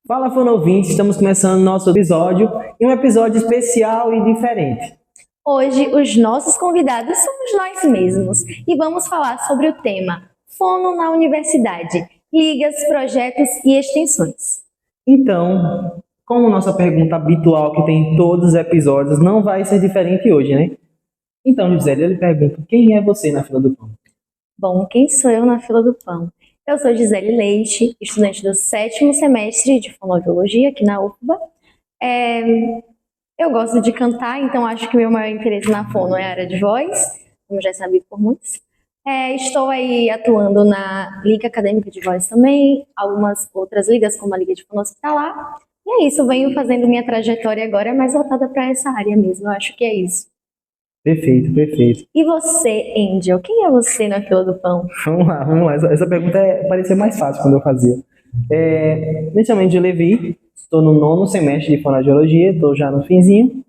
Fala, fã ouvinte, estamos começando nosso episódio e um episódio especial e diferente. Hoje, os nossos convidados somos nós mesmos e vamos falar sobre o tema Fono na Universidade, ligas, projetos e extensões. Então, como nossa pergunta habitual que tem em todos os episódios não vai ser diferente hoje, né? Então, Gisele, ele pergunta, quem é você na fila do pão? Bom, quem sou eu na fila do pão? Eu sou Gisele Leite, estudante do 7º semestre de Fonoaudiologia aqui na UFBA. Eu gosto de cantar, então acho que meu maior interesse na fono é a área de voz, como já é sabido por muitos. Estou aí atuando na Liga Acadêmica de Voz também, algumas outras ligas, como a Liga de Fono Hospitalar. E é isso, venho fazendo minha trajetória agora mais voltada para essa área mesmo, eu acho que é isso. Perfeito, perfeito. E você, Angel, quem é você na fila do pão? Vamos lá, vamos lá. Essa pergunta parecia mais fácil quando eu fazia. Inicialmente, de Levi, estou no 9º semestre de fonoaudiologia, estou já no finzinho.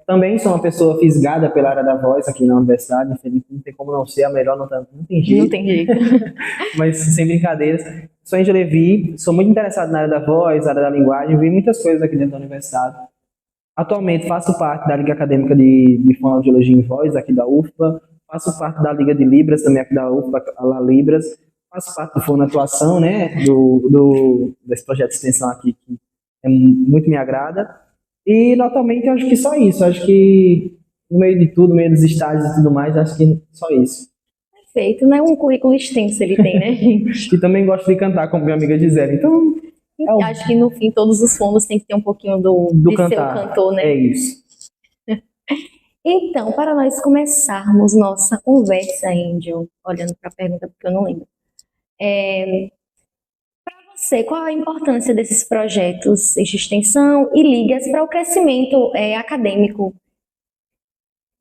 Também sou uma pessoa fisgada pela área da voz aqui na universidade, não tem como não ser a melhor, não tem jeito. Não tem jeito. Mas sem brincadeiras. Sou Angel Levi, sou muito interessado na área da voz, na área da linguagem, vi muitas coisas aqui dentro da universidade. Atualmente faço parte da Liga Acadêmica de Fonoaudiologia em Voz, aqui da UFBA, faço parte da Liga de Libras, também aqui da UFBA, a Libras, faço parte do Fono Atuação, né, desse projeto de extensão aqui, que muito me agrada. E, atualmente, eu acho que só isso. Acho que, no meio de tudo, no meio dos estágios e tudo mais, acho que só isso. Perfeito, né? Um currículo extenso ele tem, né, gente? E também gosto de cantar, como minha amiga Gisele. Então, Acho que no fim todos os fonos tem que ter um pouquinho de cantar. ser o cantor, né? É isso. Então, para nós começarmos nossa conversa, Angel, olhando para a pergunta porque eu não lembro. Para você, qual a importância desses projetos de extensão e ligas para o crescimento acadêmico?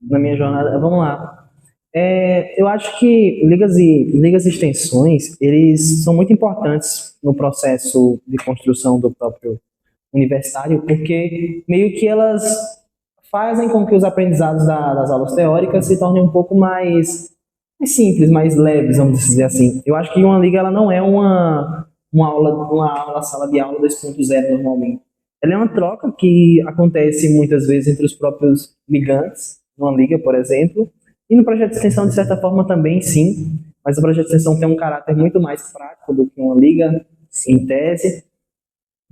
Na minha jornada, vamos lá. Eu acho que ligas e extensões, eles são muito importantes no processo de construção do próprio universitário, porque meio que elas fazem com que os aprendizados das aulas teóricas se tornem um pouco mais simples, mais leves, vamos dizer assim. Eu acho que uma liga ela não é uma sala de aula 2.0 normalmente. Ela é uma troca que acontece muitas vezes entre os próprios ligantes, numa liga, por exemplo, e no projeto de extensão, de certa forma, também sim, mas o projeto de extensão tem um caráter muito mais prático do que uma liga, em tese,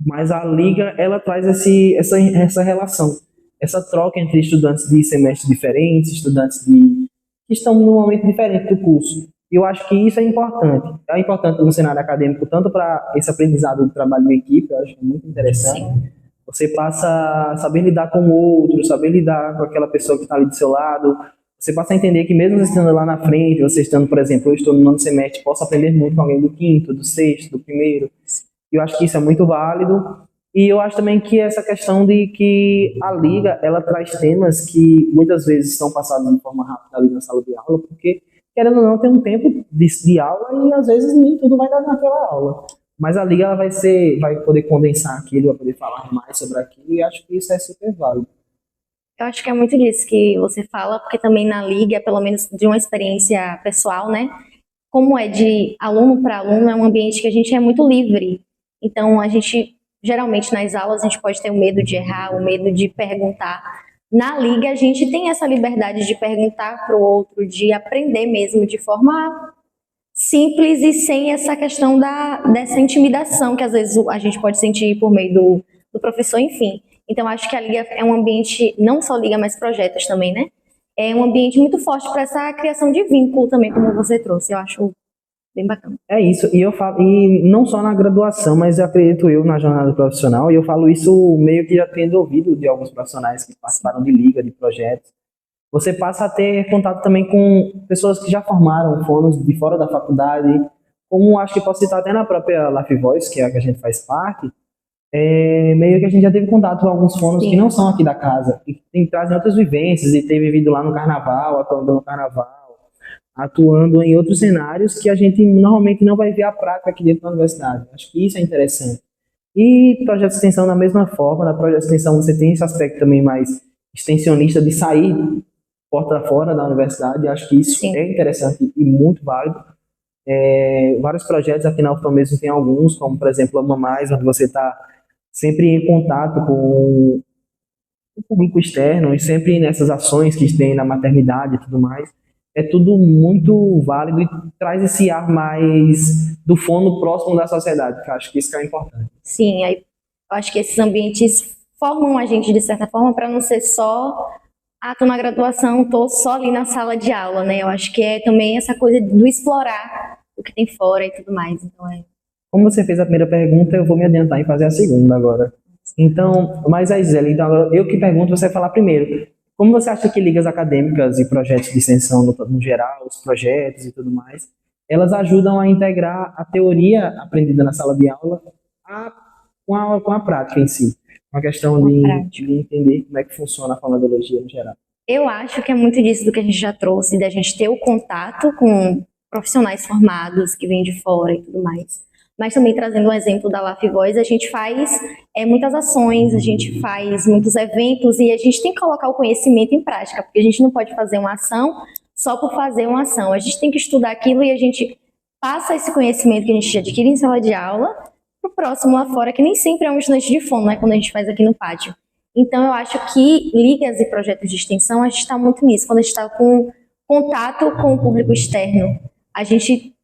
mas a liga, ela traz essa relação, essa troca entre estudantes de semestres diferentes, que estão num momento diferente do curso. E eu acho que isso é importante. É importante no cenário acadêmico, tanto para esse aprendizado do trabalho em equipe, eu acho muito interessante. Sim. Você passa a saber lidar com o outro, saber lidar com aquela pessoa que está ali do seu lado. Você passa a entender que mesmo você estando lá na frente, você estando, por exemplo, eu estou no 9º semestre, posso aprender muito com alguém do 5º, do 6º, do 1º. Eu acho que isso é muito válido. E eu acho também que essa questão de que a liga, ela traz temas que muitas vezes são passados de forma rápida ali na sala de aula, porque, querendo ou não, tem um tempo de aula e às vezes nem tudo vai dar naquela aula. Mas a liga ela vai poder condensar aquilo, vai poder falar mais sobre aquilo, e acho que isso é super válido. Eu acho que é muito disso que você fala, porque também na liga, pelo menos de uma experiência pessoal, né? Como é de aluno para aluno, é um ambiente que a gente é muito livre. Então, a gente, geralmente nas aulas, a gente pode ter o medo de errar, o medo de perguntar. Na liga, a gente tem essa liberdade de perguntar para o outro, de aprender mesmo de forma simples e sem essa questão dessa intimidação que às vezes a gente pode sentir por meio do professor, enfim. Então, acho que a liga é um ambiente, não só liga, mas projetos também, né? É um ambiente muito forte para essa criação de vínculo também, como você trouxe. Eu acho bem bacana. É isso, e eu falo, e não só na graduação, mas eu acredito eu na jornada profissional, e eu falo isso meio que já tendo ouvido de alguns profissionais que participaram de liga, de projetos. Você passa a ter contato também com pessoas que já formaram fonos de fora da faculdade, como acho que posso citar até na própria Life Voice, que é a que a gente faz parte, meio que a gente já teve contato com alguns fonos que não são aqui da casa, e trazem outras vivências, e ter vivido lá no carnaval, atuando no carnaval, atuando em outros cenários que a gente normalmente não vai ver a prática aqui dentro da universidade. Acho que isso é interessante. E projeto de extensão da mesma forma, na projeto de extensão você tem esse aspecto também mais extensionista de sair porta fora da universidade. Acho que isso é interessante e muito válido, vários projetos aqui na UFAM mesmo tem alguns, como por exemplo a Mamais, onde você está sempre em contato com o público externo e sempre nessas ações que tem na maternidade e tudo mais. É tudo muito válido e traz esse ar mais do fono próximo da sociedade, que eu acho que isso que é importante. Sim, aí eu acho que esses ambientes formam a gente de certa forma para não ser só, tô na graduação, tô só ali na sala de aula, né? Eu acho que é também essa coisa do explorar o que tem fora e tudo mais. Então Como você fez a primeira pergunta, eu vou me adiantar em fazer a segunda agora. Então, mas a Gisele, então agora eu que pergunto, você vai falar primeiro. Como você acha que ligas acadêmicas e projetos de extensão no geral, os projetos e tudo mais, elas ajudam a integrar a teoria aprendida na sala de aula a- com a prática em si? Uma questão uma de entender como é que funciona a fonoaudiologia no geral. Eu acho que é muito disso do que a gente já trouxe, da gente ter o contato com profissionais formados que vêm de fora e tudo mais. Mas também trazendo um exemplo da LAF Voice, a gente faz muitas ações, a gente faz muitos eventos e a gente tem que colocar o conhecimento em prática, porque a gente não pode fazer uma ação só por fazer uma ação. A gente tem que estudar aquilo e a gente passa esse conhecimento que a gente adquire em sala de aula para o próximo lá fora, que nem sempre é um estudante de fono, né, quando a gente faz aqui no pátio. Então, eu acho que ligas e projetos de extensão, a gente está muito nisso. Quando a gente está com contato com o público externo, a gente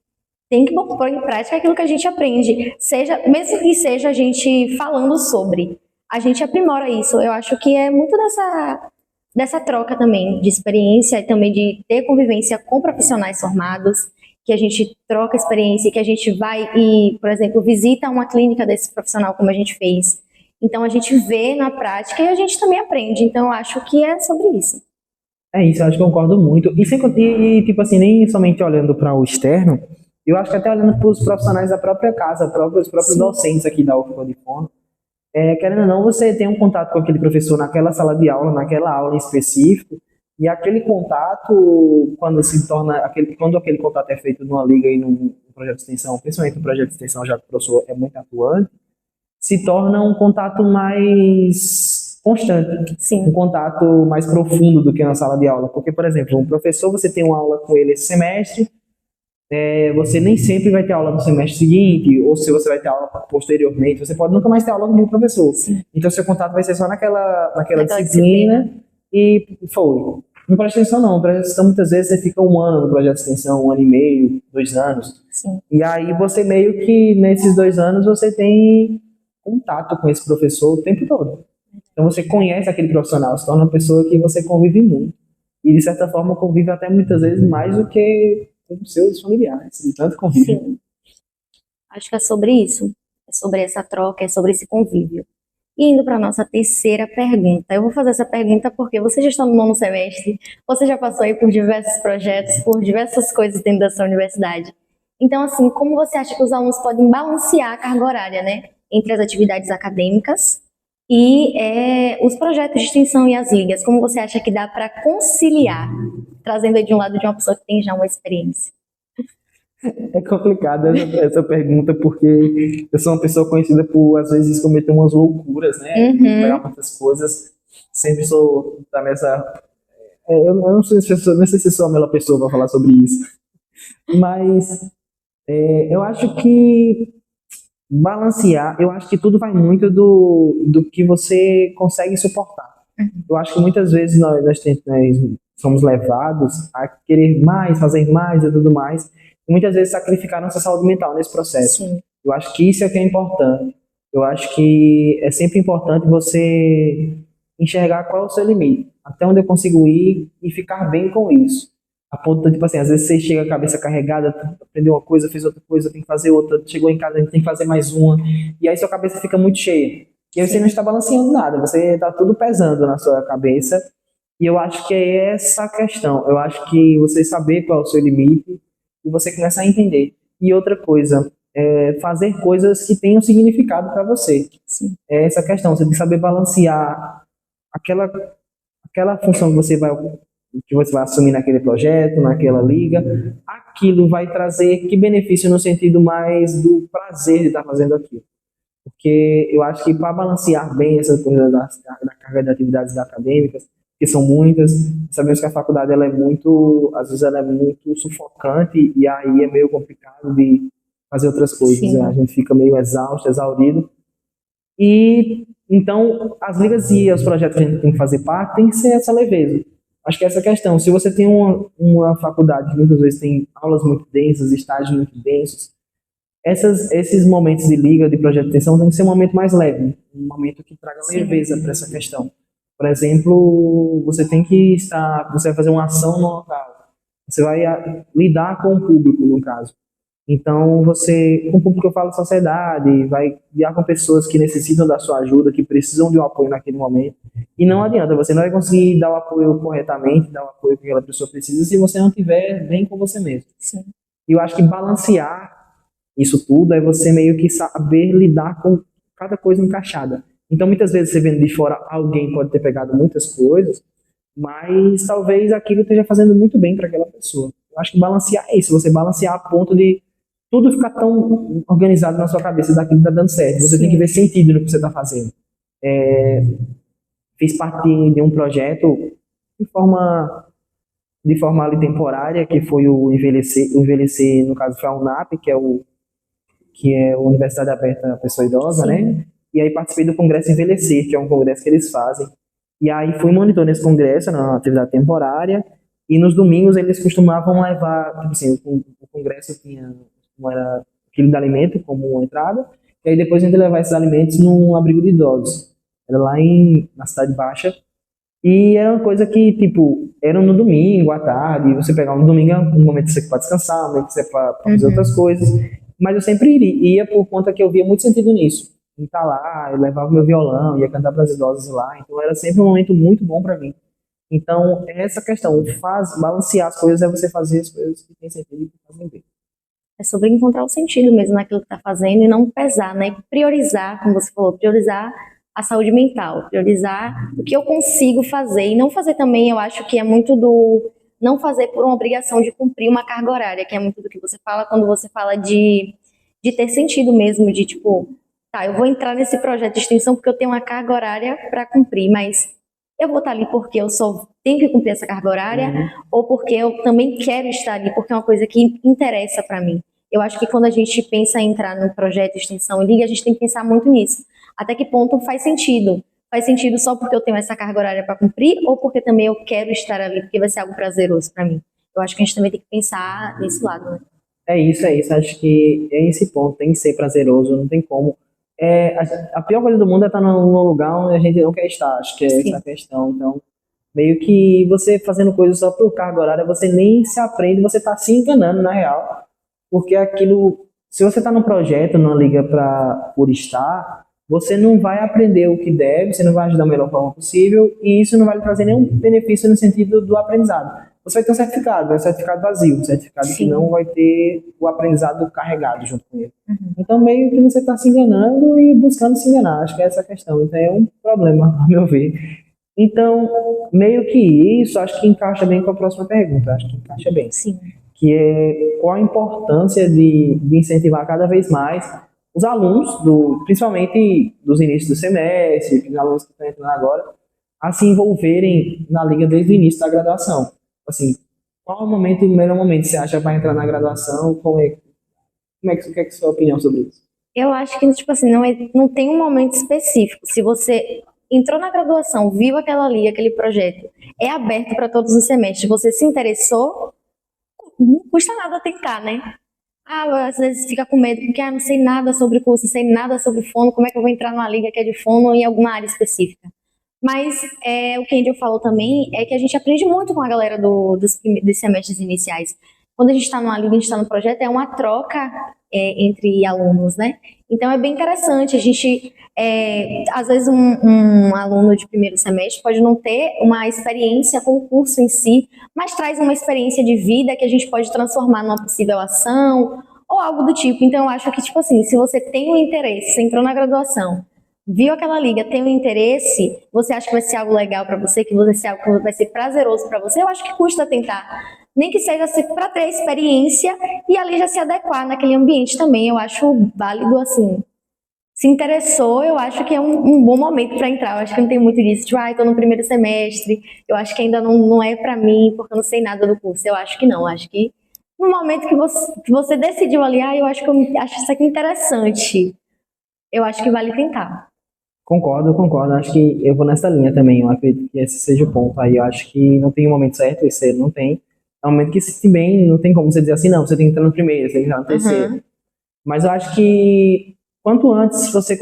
tem que pôr em prática aquilo que a gente aprende. Seja, mesmo que seja a gente falando sobre, a gente aprimora isso. Eu acho que é muito dessa troca também de experiência e também de ter convivência com profissionais formados, que a gente troca experiência, que a gente vai e, por exemplo, visita uma clínica desse profissional, como a gente fez. Então a gente vê na prática e a gente também aprende. Então eu acho que é sobre isso. É isso, eu acho que eu concordo muito. Tipo assim, nem somente olhando para o externo, eu acho que até olhando para os profissionais da própria casa, os próprios docentes aqui da UFBA de Fono, querendo ou não, você tem um contato com aquele professor naquela sala de aula, naquela aula em específico, e aquele contato, quando aquele contato é feito numa liga e num projeto de extensão, principalmente no projeto de extensão, já que o professor é muito atuante, se torna um contato mais constante, Sim. um contato mais profundo do que na sala de aula. Porque, por exemplo, um professor, você tem uma aula com ele esse semestre, você nem sempre vai ter aula no semestre seguinte, ou se você vai ter aula posteriormente, você pode nunca mais ter aula com o professor. Sim. Então, seu contato vai ser só naquela disciplina e foi. No projeto de extensão, não. No projeto de extensão, muitas vezes, você fica um ano no projeto de extensão, 1 ano e meio, 2 anos. Sim. E aí, você meio que, nesses 2 anos, você tem contato com esse professor o tempo todo. Então, você conhece aquele profissional, se torna uma pessoa que você convive muito. E, de certa forma, convive até muitas vezes mais do que com os seus familiares, de tanto convívio. Sim. Acho que é sobre isso. É sobre essa troca, é sobre esse convívio. E indo para a nossa terceira pergunta. Eu vou fazer essa pergunta porque você já está no 9º semestre, você já passou aí por diversos projetos, por diversas coisas dentro da sua universidade. Então, assim, como você acha que os alunos podem balancear a carga horária, né, entre as atividades acadêmicas e os projetos de extensão e as ligas? Como você acha que dá para conciliar, trazendo aí de um lado de uma pessoa que tem já uma experiência? É complicada essa pergunta, porque eu sou uma pessoa conhecida por, às vezes, cometer umas loucuras, né? Pegar muitas coisas. Sempre sou tá nessa. Eu não sei se sou a melhor pessoa para falar sobre isso. Mas eu acho que balancear, eu acho que tudo vai muito do que você consegue suportar. Eu acho que muitas vezes nós somos levados a querer mais, fazer mais e tudo mais, e muitas vezes sacrificar nossa saúde mental nesse processo. Sim. Eu acho que isso é que é importante. Eu acho que é sempre importante você enxergar qual é o seu limite, até onde eu consigo ir e ficar bem com isso. A ponto de, tipo assim, às vezes você chega com a cabeça carregada, aprendeu uma coisa, fez outra coisa, tem que fazer outra, chegou em casa, tem que fazer mais uma, e aí sua cabeça fica muito cheia. E aí você não está balanceando nada, você está tudo pesando na sua cabeça, e eu acho que é essa a questão. Eu acho que você saber qual é o seu limite, e você começar a entender. E outra coisa, fazer coisas que tenham significado para você. Sim. É essa questão, você tem que saber balancear aquela função que você vai assumir naquele projeto, naquela liga, aquilo vai trazer que benefício no sentido mais do prazer de estar fazendo aquilo. Porque eu acho que para balancear bem essa coisa da carga de atividades acadêmicas, porque são muitas. Sabemos que a faculdade ela é muito, às vezes ela é muito sufocante e aí é meio complicado de fazer outras coisas, Sim. né? A gente fica meio exausto, exaurido. E então as ligas e os projetos que a gente tem que fazer parte tem que ser essa leveza. Acho que é essa a questão. Se você tem uma faculdade que muitas vezes tem aulas muito densas, estágios muito densos, esses momentos de liga, de projeto de extensão, tem que ser um momento mais leve, um momento que traga leveza para essa questão. Por exemplo, você vai fazer uma ação no local, você vai lidar com o público, no caso. Então, com o público eu falo sociedade, vai lidar com pessoas que necessitam da sua ajuda, que precisam de um apoio naquele momento. E não adianta, você não vai conseguir dar o apoio corretamente, dar o apoio que aquela pessoa precisa, se você não estiver bem com você mesmo. Sim. E eu acho que balancear isso tudo é você meio que saber lidar com cada coisa encaixada. Então, muitas vezes, você vendo de fora, alguém pode ter pegado muitas coisas, mas talvez aquilo esteja fazendo muito bem para aquela pessoa. Eu acho que balancear é isso, você balancear a ponto de tudo ficar tão organizado na sua cabeça daquilo que está dando certo. Você tem que ver sentido no que você está fazendo. Fiz parte de um projeto de forma ali temporária, que foi o Envelhecer, no caso foi a UNAP, que é a Universidade Aberta à Pessoa Idosa, né? E aí participei do Congresso Envelhecer, que é um congresso que eles fazem. E aí fui monitor nesse congresso, na atividade temporária, e nos domingos eles costumavam levar, tipo assim, o congresso tinha era quilo de alimento como uma entrada, e aí depois a gente levar esses alimentos num abrigo de idosos. Era lá na Cidade Baixa, e era uma coisa que, tipo, era no domingo, à tarde, você pegar um domingo, um momento que você pode descansar, um momento que você pode fazer outras coisas, mas eu sempre ia por conta que eu via muito sentido nisso. Em estar lá, eu levava meu violão, ia cantar para as idosas lá, então era sempre um momento muito bom para mim. Então, essa questão, balancear as coisas é você fazer as coisas que têm sentido e que fazem bem. É sobre encontrar o sentido mesmo naquilo que está fazendo e não pesar, né? Priorizar, como você falou, priorizar a saúde mental, priorizar o que eu consigo fazer e não fazer também, eu acho que é muito do não fazer por uma obrigação de cumprir uma carga horária, que é muito do que você fala quando você fala de ter sentido mesmo, de tipo, tá, eu vou entrar nesse projeto de extensão porque eu tenho uma carga horária para cumprir, mas eu vou estar ali porque eu só tenho que cumprir essa carga horária ou porque eu também quero estar ali, porque é uma coisa que interessa para mim. Eu acho que quando a gente pensa em entrar num projeto de extensão e liga, a gente tem que pensar muito nisso. Até que ponto faz sentido? Faz sentido só porque eu tenho essa carga horária para cumprir ou porque também eu quero estar ali, porque vai ser algo prazeroso para mim? Eu acho que a gente também tem que pensar nesse lado, né? É isso. Acho que é esse ponto, tem que ser prazeroso, não tem como. A pior coisa do mundo é estar num lugar onde a gente não quer estar, acho que é essa a questão. Então, meio que você fazendo coisas só por carga horária, você nem se aprende, você está se enganando na real, porque aquilo, se você está num projeto, numa liga por estar, você não vai aprender o que deve, você não vai ajudar da melhor forma possível, e isso não vai lhe trazer nenhum benefício no sentido do aprendizado. Você vai ter um certificado vazio, um certificado que não vai ter o aprendizado carregado junto com ele. Então, meio que você está se enganando e buscando se enganar, acho que é essa a questão. Então, é um problema, a meu ver. Então, meio que isso, acho que encaixa bem com a próxima pergunta, acho que encaixa bem. Sim. Que é qual a importância de incentivar cada vez mais os alunos, principalmente dos inícios do semestre, os alunos que estão entrando agora, a se envolverem na liga desde o início da graduação. Assim, qual o melhor momento você acha para entrar na graduação? O que é a sua opinião sobre isso? Eu acho que, tipo assim, não tem um momento específico. Se você entrou na graduação, viu aquela liga, aquele projeto, é aberto para todos os semestres, você se interessou, não custa nada tentar, né? Às vezes fica com medo, porque não sei nada sobre curso, não sei nada sobre fono, como é que eu vou entrar numa liga que é de fono em alguma área específica? Mas o que a Angel falou também é que a gente aprende muito com a galera dos semestres iniciais. Quando a gente está numa liga, a gente está no projeto, é uma troca entre alunos, né? Então é bem interessante. A gente, às vezes, um aluno de primeiro semestre pode não ter uma experiência com o curso em si, mas traz uma experiência de vida que a gente pode transformar numa possível ação ou algo do tipo. Então eu acho que, tipo assim, se você tem um interesse, você entrou na graduação, viu aquela liga, tem um interesse, você acha que vai ser algo legal para você, que vai ser algo que vai ser prazeroso para você, eu acho que custa tentar. Nem que seja para ter a experiência e ali já se adequar naquele ambiente também. Eu acho válido, assim, se interessou, eu acho que é um bom momento para entrar. Eu acho que não tem muito disso, tipo, tô no primeiro semestre, eu acho que ainda não é para mim, porque eu não sei nada do curso. Eu acho que não, eu acho que no momento que você decidiu ali, eu acho que eu acho isso aqui interessante, eu acho que vale tentar. Concordo. Acho que eu vou nessa linha também. Eu acredito que esse seja o ponto. Aí eu acho que não tem um momento certo, esse não tem. É um momento que se bem, não tem como você dizer assim, não, você tem que entrar no primeiro, você tem que entrar no terceiro. Uhum. Mas eu acho que quanto antes você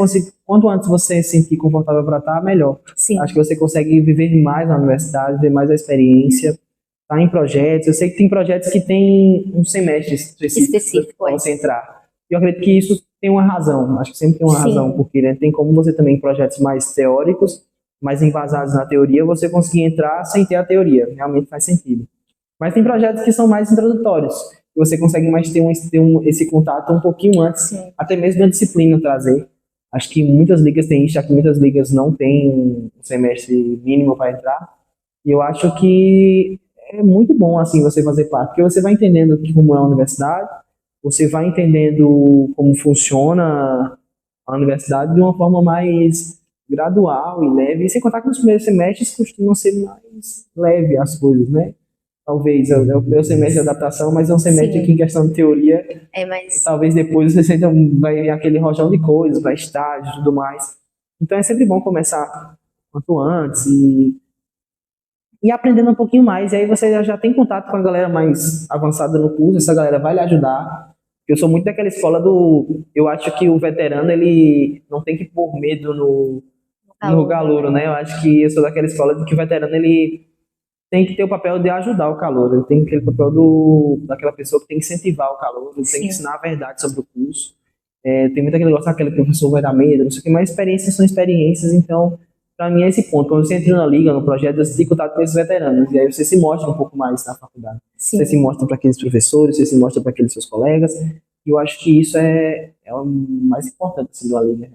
se sentir confortável para estar, melhor. Sim. Acho que você consegue viver mais na universidade, ver mais a experiência, estar em projetos. Eu sei que tem projetos que tem um semestre específico para você entrar. Eu acredito que isso tem uma razão. Acho que sempre tem uma razão, porque né, tem como você também em projetos mais teóricos, mais embasados na teoria, você conseguir entrar sem ter a teoria. Realmente faz sentido. Mas tem projetos que são mais introdutórios, que você consegue mais ter esse contato um pouquinho antes, até mesmo da disciplina trazer. Acho que muitas ligas têm isso, já que muitas ligas não têm um semestre mínimo para entrar. E eu acho que é muito bom assim você fazer parte, porque você vai entendendo como é a universidade, você vai entendendo como funciona a universidade de uma forma mais gradual e leve. E sem contar que nos primeiros semestres costumam ser mais leve as coisas, né? Talvez é o primeiro semestre de adaptação, mas é um semestre que em questão de teoria, talvez depois você vai ver aquele rojão de coisas, vai estágio e tudo mais. Então é sempre bom começar quanto antes e aprendendo um pouquinho mais. E aí você já tem contato com a galera mais avançada no curso, essa galera vai lhe ajudar. Eu sou muito daquela escola eu acho que o veterano, ele não tem que pôr medo no galouro, né? Eu acho que eu sou daquela escola de que o veterano, ele tem que ter o papel de ajudar o calouro, ele tem que ter o papel daquela pessoa que tem que incentivar o calouro, ele tem que ensinar a verdade sobre o curso. Tem muito aquele negócio, aquele professor vai dar medo, não sei o que, mas experiências são experiências, então, para mim é esse ponto. Quando você entra na liga, no projeto, você tem contato com esses veteranos, e aí você se mostra um pouco mais na faculdade. Você se mostra para aqueles professores, você se mostra para aqueles seus colegas, e eu acho que isso é o mais importante assim, da liga.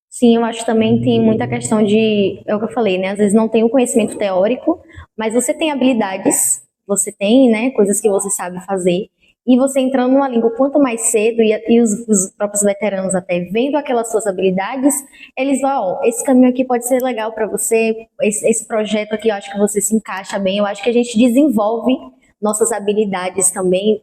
Sim, eu acho que também tem muita questão é o que eu falei, né? Às vezes não tem o conhecimento teórico, mas você tem habilidades, você tem, né, coisas que você sabe fazer, e você entrando numa língua quanto mais cedo, e os próprios veteranos até vendo aquelas suas habilidades, eles vão, esse caminho aqui pode ser legal para você, esse projeto aqui eu acho que você se encaixa bem, eu acho que a gente desenvolve nossas habilidades também,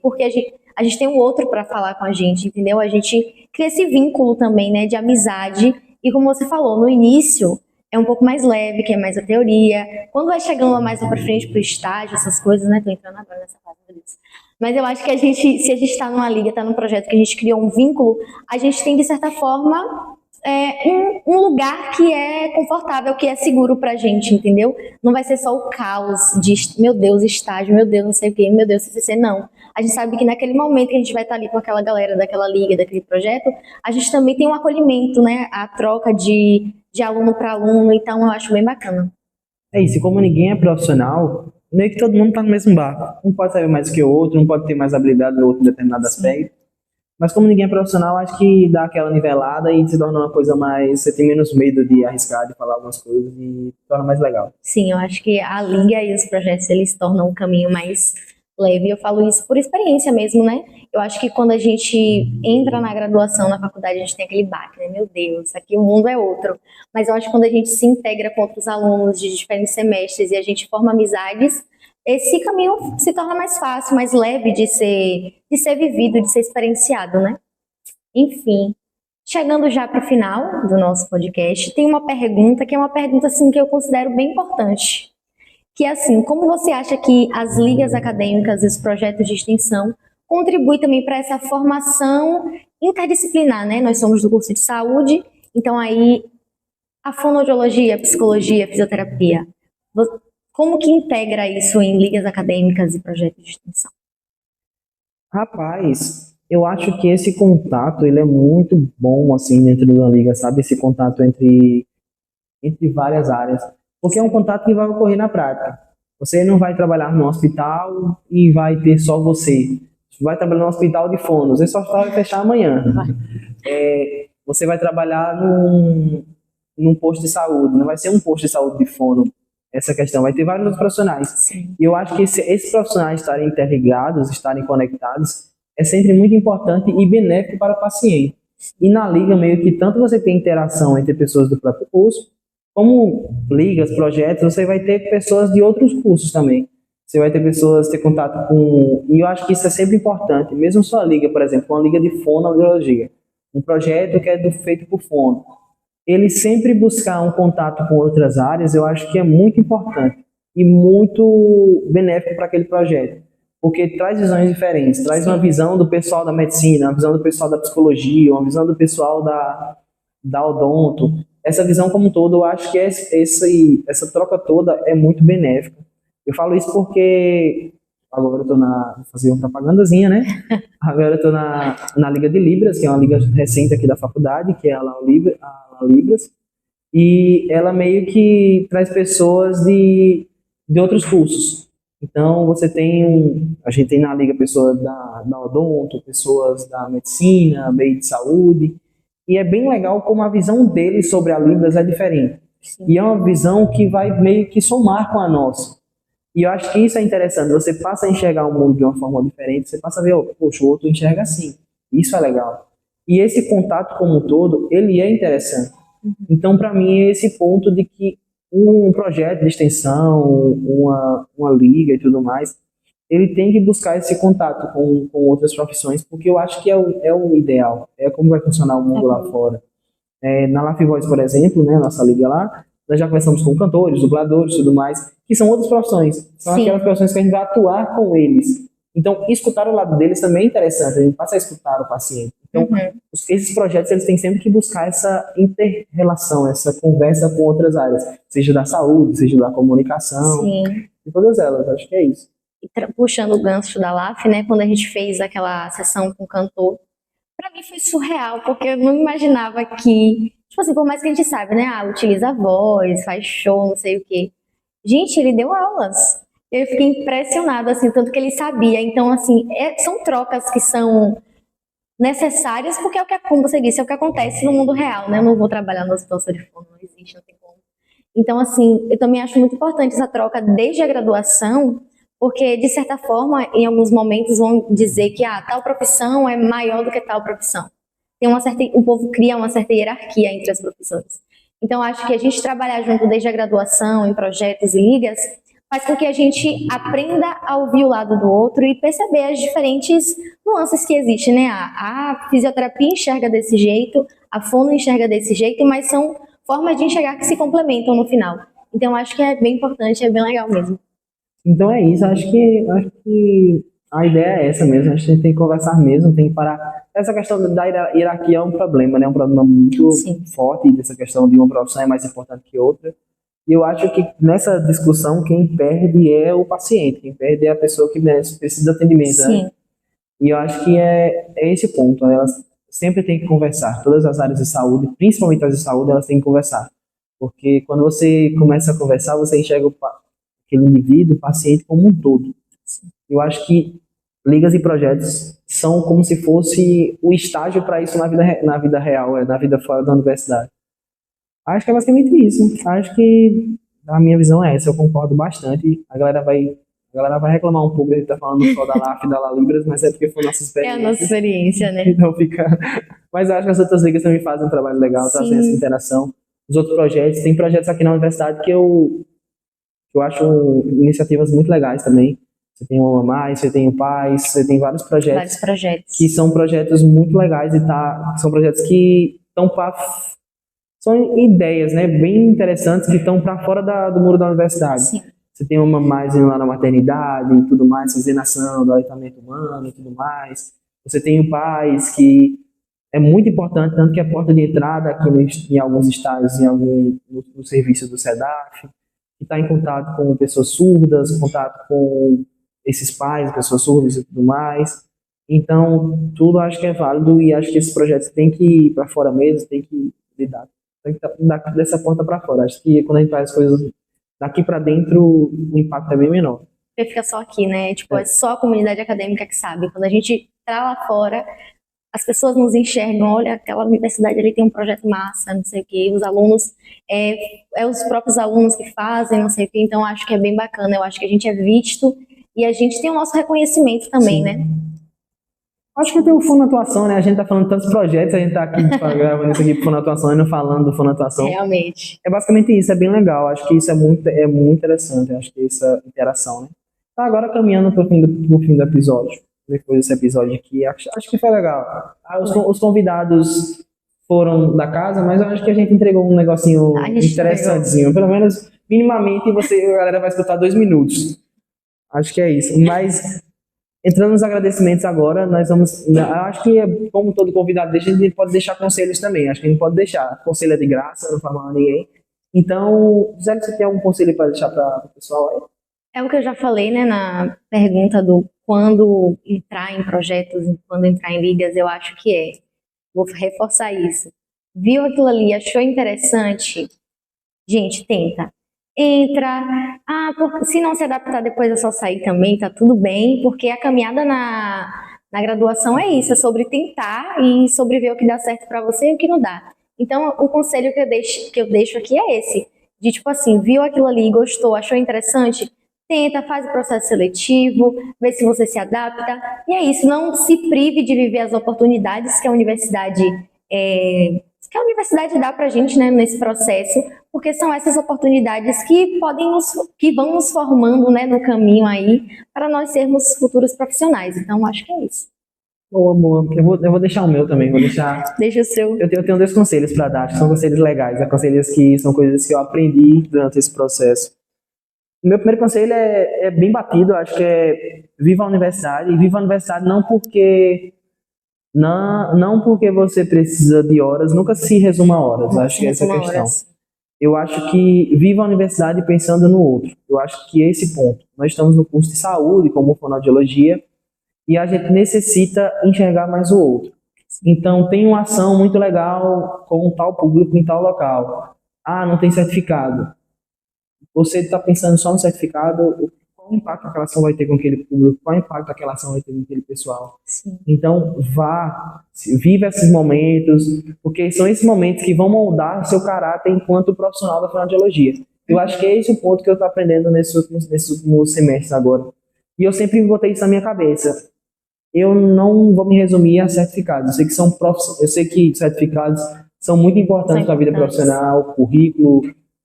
porque a gente tem um outro para falar com a gente, entendeu? A gente cria esse vínculo também, né, de amizade. E como você falou, no início é um pouco mais leve, que é mais a teoria. Quando vai chegando lá mais para frente pro estágio, essas coisas, né? Tô entrando agora nessa fase disso. Mas eu acho que se a gente está numa liga, está num projeto que a gente criou um vínculo, a gente tem, de certa forma, um lugar que é confortável, que é seguro pra gente, entendeu? Não vai ser só o caos de, meu Deus, estágio, meu Deus, não sei o quê, meu Deus, CCC, não. A gente sabe que naquele momento que a gente vai estar ali com aquela galera daquela liga, daquele projeto, a gente também tem um acolhimento, né? A troca de aluno para aluno, então eu acho bem bacana. É isso, e como ninguém é profissional, meio que todo mundo tá no mesmo barco. Um pode saber mais que o outro, um pode ter mais habilidade no outro em determinado aspecto. Mas como ninguém é profissional, acho que dá aquela nivelada e se torna uma coisa mais... Você tem menos medo de arriscar, de falar algumas coisas e torna mais legal. Sim, eu acho que a liga e os projetos, eles tornam um caminho mais leve. Eu falo isso por experiência mesmo, né? Eu acho que quando a gente entra na graduação, na faculdade, a gente tem aquele baque, né? Meu Deus, aqui o mundo é outro. Mas eu acho que quando a gente se integra com outros alunos de diferentes semestres e a gente forma amizades, esse caminho se torna mais fácil, mais leve de ser vivido, de ser experienciado, né? Enfim, chegando já para o final do nosso podcast, tem uma pergunta que é uma pergunta assim que eu considero bem importante, que é assim, como você acha que as ligas acadêmicas e os projetos de extensão contribuem também para essa formação interdisciplinar, né? Nós somos do curso de saúde, então aí a fonoaudiologia, a psicologia, a fisioterapia, como que integra isso em ligas acadêmicas e projetos de extensão? Rapaz, eu acho que esse contato, ele é muito bom, assim, dentro da liga, sabe? Esse contato entre várias áreas. Porque é um contato que vai ocorrer na prática. Você não vai trabalhar no hospital e vai ter só você. Vai trabalhar no hospital de fonos, esse hospital vai fechar amanhã. Você vai trabalhar num posto de saúde, não vai ser um posto de saúde de fono. Essa questão, vai ter vários outros profissionais. Sim. E eu acho que esses profissionais estarem interligados, estarem conectados, é sempre muito importante e benéfico para o paciente. E na liga, meio que tanto você tem interação entre pessoas do próprio curso, como ligas, projetos, você vai ter pessoas de outros cursos também. Você vai ter pessoas, ter contato com... E eu acho que isso é sempre importante. Mesmo sua liga, por exemplo, uma liga de fonoaudiologia, um projeto que é feito por fono. Ele sempre buscar um contato com outras áreas, eu acho que é muito importante e muito benéfico para aquele projeto. Porque traz visões diferentes, traz uma visão do pessoal da medicina, uma visão do pessoal da psicologia, uma visão do pessoal da odonto. Essa visão como um todo, eu acho que essa troca toda é muito benéfica. Eu falo isso porque agora eu estou fazer uma propagandazinha, né? Agora eu estou na Liga de Libras, que é uma liga recente aqui da faculdade, que é a Libras, e ela meio que traz pessoas de outros cursos. Então, a gente tem na liga pessoas da odonto, pessoas da medicina, meio de saúde, e é bem legal como a visão deles sobre a Libras é diferente. Sim. E é uma visão que vai meio que somar com a nossa. E eu acho que isso é interessante, você passa a enxergar o mundo de uma forma diferente, você passa a ver, poxa, o outro enxerga assim, isso é legal. E esse contato como um todo, ele é interessante. Então, para mim, é esse ponto de que um projeto de extensão, uma liga e tudo mais, ele tem que buscar esse contato com outras profissões, porque eu acho que é o ideal, é como vai funcionar o mundo lá fora. Na Laf Voice, por exemplo, né, nossa liga lá, nós já conversamos com cantores, dubladores e tudo mais, que são outras profissões, são aquelas profissões que a gente vai atuar com eles. Então, escutar o lado deles também é interessante, a gente passa a escutar o paciente. Então, esses projetos, eles têm sempre que buscar essa inter-relação, essa conversa com outras áreas, seja da saúde, seja da comunicação, e todas elas, acho que é isso. E puxando o gancho da LAF, né, quando a gente fez aquela sessão com o cantor, pra mim foi surreal, porque eu não imaginava que, tipo assim, por mais que a gente sabe, né, utiliza a voz, faz show, não sei o quê. Gente, ele deu aulas. Eu fiquei impressionada, assim, tanto que ele sabia. Então, assim, são trocas que são necessárias, porque é o que, como você disse, é o que acontece no mundo real, né? Eu não vou trabalhar no hospital de fono, não existe, não tem como. Então, assim, eu também acho muito importante essa troca desde a graduação, porque, de certa forma, em alguns momentos vão dizer que tal profissão é maior do que tal profissão. O povo cria uma certa hierarquia entre as profissões. Então, acho que a gente trabalhar junto desde a graduação, em projetos e ligas, faz com que a gente aprenda a ouvir o lado do outro e perceber as diferentes nuances que existem, né? A fisioterapia enxerga desse jeito, a fono enxerga desse jeito, mas são formas de enxergar que se complementam no final. Então, acho que é bem importante, é bem legal mesmo. Então é isso, acho que a ideia é essa mesmo, a gente tem que conversar mesmo, tem que parar. Essa questão da hierarquia é um problema, né? É um problema muito forte, dessa questão de uma profissão é mais importante que outra. E eu acho que nessa discussão quem perde é o paciente, quem perde é a pessoa que precisa de atendimento, né? E eu acho que é esse ponto, elas sempre têm que conversar, todas as áreas de saúde, principalmente as de saúde, elas têm que conversar. Porque quando você começa a conversar, você enxerga aquele indivíduo, o paciente como um todo. Eu acho que ligas e projetos são como se fosse o estágio para isso na vida real, na vida fora da universidade. Acho que é basicamente isso. Acho que a minha visão é essa, eu concordo bastante. A galera vai reclamar um pouco de estar falando só da LAF e da La Libras, mas é porque foi nossa experiência. É a nossa experiência, né? Então fica... Mas eu acho que as outras ligas também fazem um trabalho legal, trazem essa interação. Os outros projetos, tem projetos aqui na universidade que eu acho iniciativas muito legais também. Você tem o Mais, você tem o Paz, você tem vários projetos que são projetos muito legais e são projetos que estão são ideias, né, bem interessantes que estão para fora do muro da universidade. Sim. Você tem uma Mais indo lá na maternidade e tudo mais, fazendo ação do aleitamento humano e tudo mais. Você tem o Paz, que é muito importante, tanto que é a porta de entrada aqui em alguns estágios, no serviço do SEDAF, que está em contato com pessoas surdas, contato com esses pais, pessoas surdas e tudo mais. Então, tudo acho que é válido e acho que esses projetos têm que ir para fora mesmo, tem que lidar dessa porta para fora. Acho que quando a gente faz as coisas daqui para dentro, o impacto é bem menor. Porque fica só aqui, né? Tipo, é só a comunidade acadêmica que sabe. Quando a gente tá lá fora, as pessoas nos enxergam, olha, aquela universidade ali tem um projeto massa, não sei o quê, os alunos, os próprios alunos que fazem, não sei o quê, então acho que é bem bacana, eu acho que a gente é visto e a gente tem o nosso reconhecimento também, né? Acho que tem o Fundo Atuação, né? A gente tá falando de tantos projetos, a gente tá aqui gravando isso aqui pro Fundo Atuação e não falando do Fundo Atuação. Realmente. É basicamente isso, é bem legal. Acho que isso é muito interessante. Acho que essa interação, né? Tá agora caminhando pro fim do episódio. Depois desse episódio aqui, acho que foi legal. Os convidados foram da casa, mas eu acho que a gente entregou um negocinho interessantezinho. Pelo menos, minimamente, a galera vai escutar 2 minutos. Acho que é isso. Mas, entrando nos agradecimentos agora, nós vamos... Acho que, como todo convidado deixa, a gente pode deixar conselhos também. Acho que a gente pode deixar. Conselho é de graça, não faz mal a ninguém. Então, Zé, você tem algum conselho para deixar para o pessoal aí? É o que eu já falei, né, na pergunta do quando entrar em projetos, quando entrar em ligas, eu acho que vou reforçar isso. Viu aquilo ali, achou interessante? Gente, tenta. Entra. Porque se não se adaptar depois é só sair também, tá tudo bem, porque a caminhada na graduação é isso, é sobre tentar e sobre ver o que dá certo para você e o que não dá. Então, o conselho que eu deixo aqui é esse, de tipo assim, viu aquilo ali, gostou, achou interessante? Tenta, faz o processo seletivo, vê se você se adapta. E é isso, não se prive de viver as oportunidades que a universidade dá pra gente, né, nesse processo, porque são essas oportunidades que vão nos formando, né, no caminho aí para nós sermos futuros profissionais. Então, acho que é isso. Boa, boa. Eu vou deixar o meu também, vou deixar... Deixa o seu. Eu tenho 2 conselhos para dar, que são conselhos legais, conselhos que são coisas que eu aprendi durante esse processo. O meu primeiro conselho é bem batido, acho que é viva a universidade, e viva a universidade não porque você precisa de horas, nunca se resuma a horas, acho que essa é a questão. Eu acho que viva a universidade pensando no outro, eu acho que é esse ponto. Nós estamos no curso de saúde, como fonoaudiologia, e a gente necessita enxergar mais o outro. Então tem uma ação muito legal com tal público em tal local. Não tem certificado. Você está pensando só no certificado, qual impacto aquela ação vai ter com aquele público, qual impacto aquela ação vai ter com aquele pessoal. Sim. Então, viva esses momentos, porque são esses momentos que vão moldar seu caráter enquanto profissional da fonoaudiologia. Eu acho que é esse o ponto que eu estou aprendendo nesses últimos semestres agora. E eu sempre botei isso na minha cabeça. Eu não vou me resumir a certificados. Eu sei que certificados são muito importantes para a vida profissional, currículo,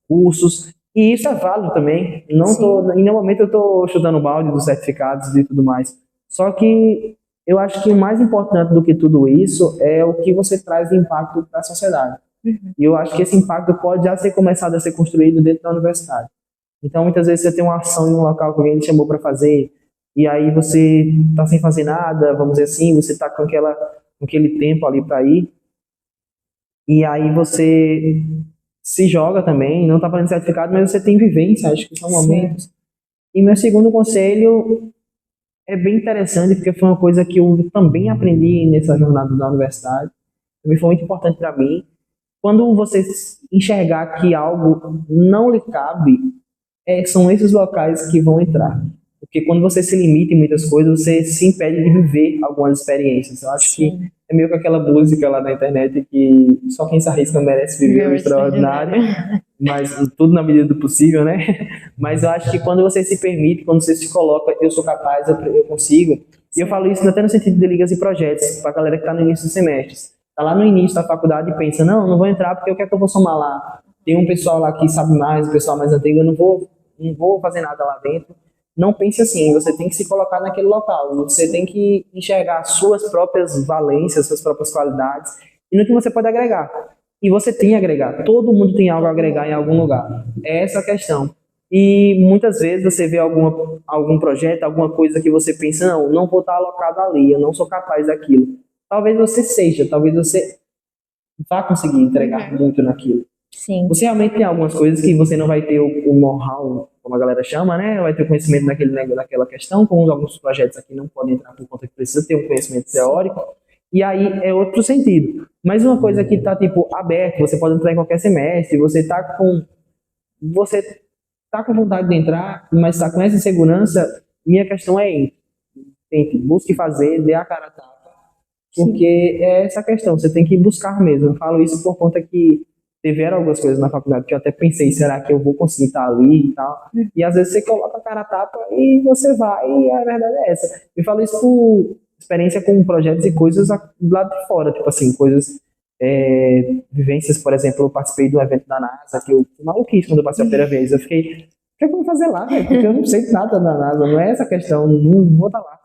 cursos. E isso é válido também. Em nenhum momento eu estou chutando o balde dos certificados e tudo mais. Só que eu acho que o mais importante do que tudo isso é o que você traz de impacto para a sociedade. E eu acho que esse impacto pode já ser começado a ser construído dentro da universidade. Então, muitas vezes você tem uma ação em um local que alguém te chamou para fazer, e aí você está sem fazer nada, vamos dizer assim, você está com aquele tempo ali para ir, e aí você se joga também, não está fazendo certificado, mas você tem vivência, acho que são momentos. E meu segundo conselho é bem interessante, porque foi uma coisa que eu também aprendi nessa jornada da universidade, também foi muito importante para mim. Quando você enxergar que algo não lhe cabe, são esses locais que vão entrar. Porque quando você se limita em muitas coisas, você se impede de viver algumas experiências. Eu acho que é meio que aquela música lá na internet que só quem se arrisca merece viver o extraordinário, mas tudo na medida do possível, né? Mas eu acho que quando você se permite, quando você se coloca, eu sou capaz, eu consigo. E eu falo isso até no sentido de ligas e projetos, para a galera que está no início dos semestres. Está lá no início da faculdade e pensa, não vou entrar porque o que é que eu vou somar lá? Tem um pessoal lá que sabe mais, um pessoal mais antigo, eu não vou fazer nada lá dentro. Não pense assim, você tem que se colocar naquele local, você tem que enxergar suas próprias valências, suas próprias qualidades e no que você pode agregar. E você tem a agregar, todo mundo tem algo a agregar em algum lugar. É essa a questão. E muitas vezes você vê algum projeto, alguma coisa que você pensa, não vou estar alocado ali, eu não sou capaz daquilo. Talvez você vá conseguir entregar muito naquilo. Sim. Você realmente tem algumas coisas que você não vai ter o know-how, como a galera chama, né? Vai ter o conhecimento daquela questão, como alguns projetos aqui não podem entrar por conta que precisa ter um conhecimento teórico, e aí é outro sentido. Mas uma coisa que está tipo aberto, você pode entrar em qualquer semestre, você está com vontade de entrar, mas está com essa insegurança, minha questão é tente, busque fazer, dê a cara a tapa, porque é essa questão, você tem que buscar mesmo. Eu falo isso por conta que tiveram algumas coisas na faculdade que eu até pensei, será que eu vou conseguir estar ali e tal? E às vezes você coloca a cara a tapa e você vai, e a verdade é essa. Eu falo isso por experiência com projetos e coisas do lado de fora, tipo assim, coisas, vivências, por exemplo, eu participei de um evento da NASA, que eu fui maluquice quando eu passei a primeira vez, eu fiquei, o que é que eu vou fazer lá, velho? Porque eu não sei nada da NASA, não é essa questão, não vou estar lá.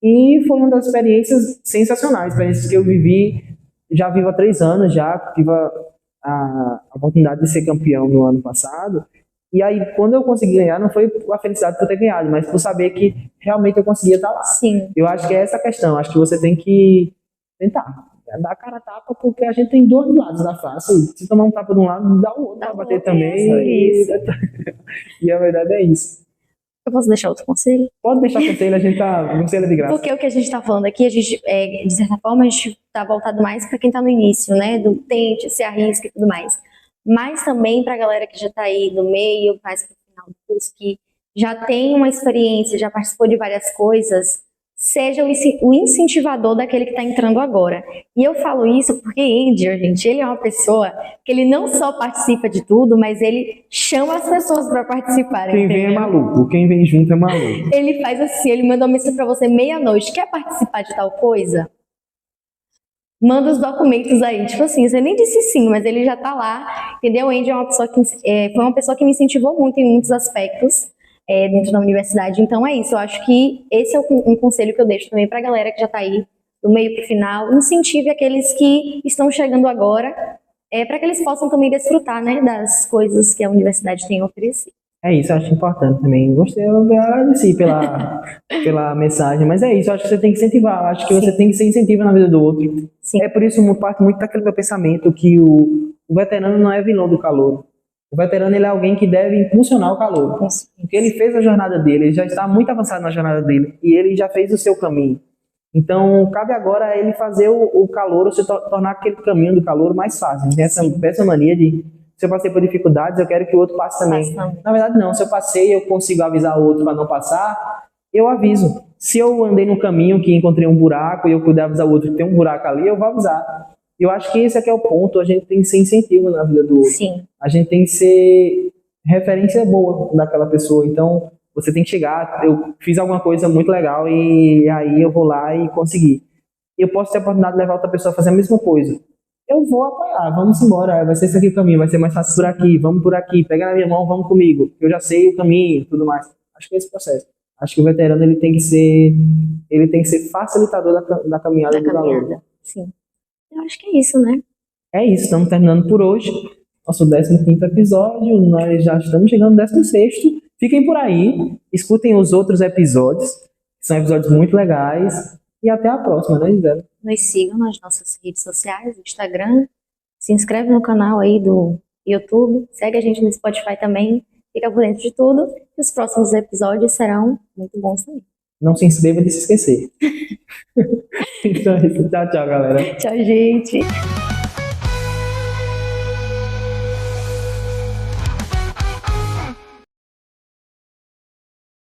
E foi uma das experiências sensacionais, experiências que eu vivi, já vivo há 3 anos, já tive a oportunidade de ser campeão no ano passado. E aí, quando eu consegui ganhar, não foi a felicidade por ter ganhado, mas por saber que realmente eu conseguia estar lá. Sim. Eu acho que é essa a questão. Acho que você tem que tentar dar a cara a tapa, porque a gente tem 2 lados da face. Se tomar um tapa de um lado, dá o outro para bater também. E a verdade é isso. Eu posso deixar outro conselho? Pode deixar conselho, a gente tá conselho de graça. Porque o que a gente está falando aqui, a gente, de certa forma, a gente está voltado mais para quem está no início, né? Do tente, se arrisca e tudo mais. Mas também para a galera que já está aí no meio, mais para o final do curso, que já tem uma experiência, já participou de várias coisas, seja o incentivador daquele que está entrando agora. E eu falo isso porque Andrew, gente, ele é uma pessoa que ele não só participa de tudo, mas ele chama as pessoas para participarem. Quem vem é maluco, quem vem junto é maluco. Ele faz assim, ele manda uma mensagem para você meia-noite, quer participar de tal coisa? Manda os documentos aí, tipo assim, você nem disse sim, mas ele já tá lá, entendeu? O Andy é uma pessoa que, foi uma pessoa que me incentivou muito em muitos aspectos dentro da universidade, então é isso, eu acho que esse é um conselho que eu deixo também pra galera que já tá aí, do meio pro final, incentive aqueles que estão chegando agora, para que eles possam também desfrutar, né, das coisas que a universidade tem a oferecer. É isso, eu acho importante também. Gostei, eu agradeci pela mensagem, mas é isso, eu acho que você tem que incentivar, eu acho que você tem que ser incentivo na vida do outro. Sim. É por isso, parte muito daquele meu pensamento que o veterano não é vilão do calouro. O veterano, ele é alguém que deve impulsionar o calouro. Porque ele fez a jornada dele, ele já está muito avançado na jornada dele, e ele já fez o seu caminho. Então, cabe agora a ele fazer o calouro se tornar aquele caminho do calouro mais fácil. Tem essa mania de, se eu passei por dificuldades, eu quero que o outro passe também. Na verdade, não. Se eu passei, eu consigo avisar o outro para não passar, eu aviso. Se eu andei no caminho que encontrei um buraco e eu puder avisar o outro que tem um buraco ali, eu vou avisar. Eu acho que esse aqui é o ponto, a gente tem que ser incentivo na vida do outro. Sim. A gente tem que ser referência boa daquela pessoa. Então, você tem que chegar, eu fiz alguma coisa muito legal e aí eu vou lá e consegui. Eu posso ter a oportunidade de levar outra pessoa a fazer a mesma coisa. Eu vou apoiar, vamos embora, vai ser esse aqui o caminho, vai ser mais fácil por aqui, vamos por aqui, pega na minha mão, vamos comigo, eu já sei o caminho e tudo mais. Acho que é esse processo. Acho que o veterano ele tem que ser facilitador da caminhada do calouro. Sim. Eu acho que é isso, né? É isso, estamos terminando por hoje. Nosso 15º episódio, nós já estamos chegando no 16º. Fiquem por aí, escutem os outros episódios, que são episódios muito legais. E até a próxima, né, Gisele? Nos sigam nas nossas redes sociais, no Instagram, se inscreve no canal aí do YouTube, segue a gente no Spotify também, fica por dentro de tudo. E os próximos episódios serão muito bons também. Não se inscreva de se esquecer. Então é isso. Tchau, tchau, galera. Tchau, gente.